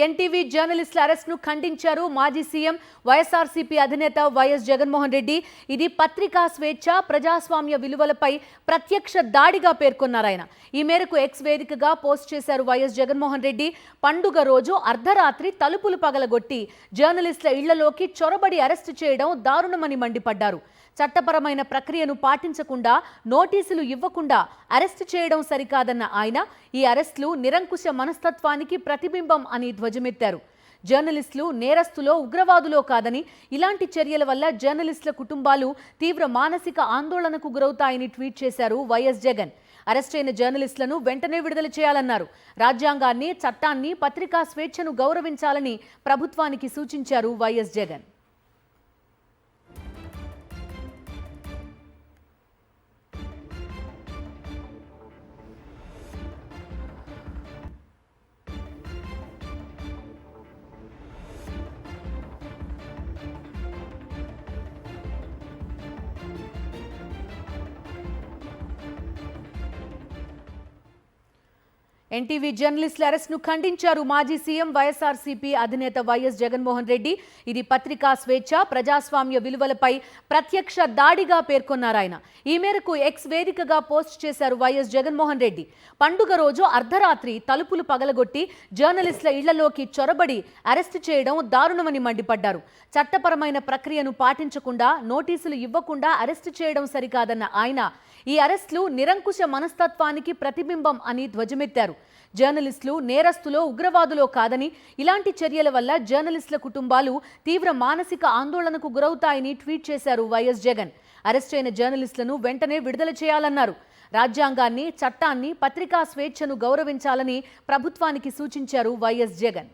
NTV జర్నలిస్టుల arrest ను ఖండించారు మాజీ సీఎం వైఎస్ఆర్సీపీ అధినేత వైఎస్ జగన్మోహన్ రెడ్డి. ఇది పత్రికా స్వేచ్ఛ, ప్రజాస్వామ్య విలువలపై ప్రత్యక్ష దాడిగా పేర్కొన్నారు ఆయన. ఈ మేరకు ఎక్స్ వేదికగా పోస్ట్ చేశారు వైఎస్ జగన్మోహన్ రెడ్డి. పండుగ రోజు అర్ధరాత్రి తలుపులు పగలగొట్టి జర్నలిస్టుల ఇళ్లలోకి చొరబడి అరెస్టు చేయడం దారుణమని మండిపడ్డారు. చట్టపరమైన ప్రక్రియను పాటించకుండా, నోటీసులు ఇవ్వకుండా అరెస్టు చేయడం సరికాదన్న ఆయన ఈ అరెస్టులు నిరంకుశ మనస్తత్వానికి ప్రతిబింబం అని ధ్వజమెత్తారు. జర్నలిస్టులు నేరస్తులో, ఉగ్రవాదులో కాదని, ఇలాంటి చర్యల వల్ల జర్నలిస్టుల కుటుంబాలు తీవ్ర మానసిక ఆందోళనకు గురవుతాయని ట్వీట్ చేశారు వైఎస్ జగన్. అరెస్ట్ అయిన జర్నలిస్టులను వెంటనే విడుదల చేయాలన్నారు. రాజ్యాంగాన్ని, చట్టాన్ని, పత్రికా స్వేచ్ఛను గౌరవించాలని ప్రభుత్వానికి సూచించారు వైఎస్ జగన్. ఎన్టీవీ జర్నలిస్టుల అరెస్ట్ ను ఖండించారు మాజీ సీఎం వైఎస్ఆర్సీపీ అధినేత వైఎస్ జగన్మోహన్ రెడ్డి. ఇది పత్రికా స్వేచ్ఛ, ప్రజాస్వామ్య విలువలపై ప్రత్యక్ష దాడిగా పేర్కొన్నారు ఆయన. ఈ మేరకు ఎక్స్ వేదికగా పోస్ట్ చేశారు వైఎస్ జగన్మోహన్ రెడ్డి. పండుగ రోజు అర్ధరాత్రి తలుపులు పగలగొట్టి జర్నలిస్టుల ఇళ్లలోకి చొరబడి అరెస్టు చేయడం దారుణమని మండిపడ్డారు. చట్టపరమైన ప్రక్రియను పాటించకుండా, నోటీసులు ఇవ్వకుండా అరెస్టు చేయడం సరికాదన్న ఆయన ఈ అరెస్టులు నిరంకుశ మనస్తత్వానికి ప్రతిబింబం అని ధ్వజమెత్తారు. జర్నలిస్టులు నేరస్తులో, ఉగ్రవాదులో కాదని, ఇలాంటి చర్యల వల్ల జర్నలిస్టుల కుటుంబాలు తీవ్ర మానసిక ఆందోళనకు గురవుతాయని ట్వీట్ చేశారు వైఎస్ జగన్. అరెస్ట్ అయిన జర్నలిస్టులను వెంటనే విడుదల చేయాలన్నారు. రాజ్యాంగాన్ని, చట్టాన్ని, పత్రికా స్వేచ్ఛను గౌరవించాలని ప్రభుత్వానికి సూచించారు వైఎస్ జగన్.